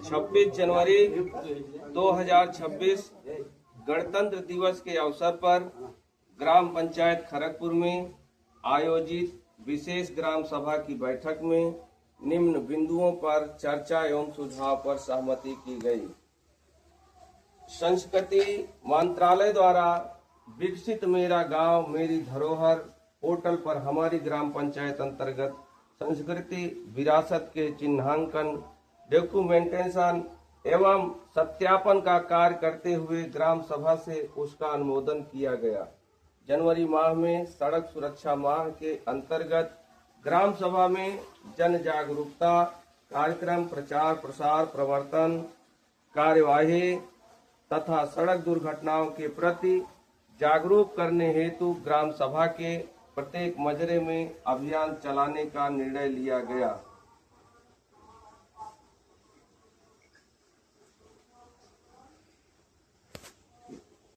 26 जनवरी 2026 गणतंत्र दिवस के अवसर पर ग्राम पंचायत खड़गपुर में आयोजित विशेष ग्राम सभा की बैठक में निम्न बिंदुओं पर चर्चा एवं सुझाव पर सहमति की गई। संस्कृति मंत्रालय द्वारा विकसित मेरा गांव मेरी धरोहर पोर्टल पर हमारी ग्राम पंचायत अंतर्गत संस्कृति विरासत के चिन्हांकन, डॉक्यूमेंटेशन एवं सत्यापन का कार्य करते हुए ग्राम सभा से उसका अनुमोदन किया गया। जनवरी माह में सड़क सुरक्षा माह के अंतर्गत ग्राम सभा में जन जागरूकता कार्यक्रम, प्रचार प्रसार, प्रवर्तन कार्यवाही तथा सड़क दुर्घटनाओं के प्रति जागरूक करने हेतु ग्राम सभा के प्रत्येक मजरे में अभियान चलाने का निर्णय लिया गया।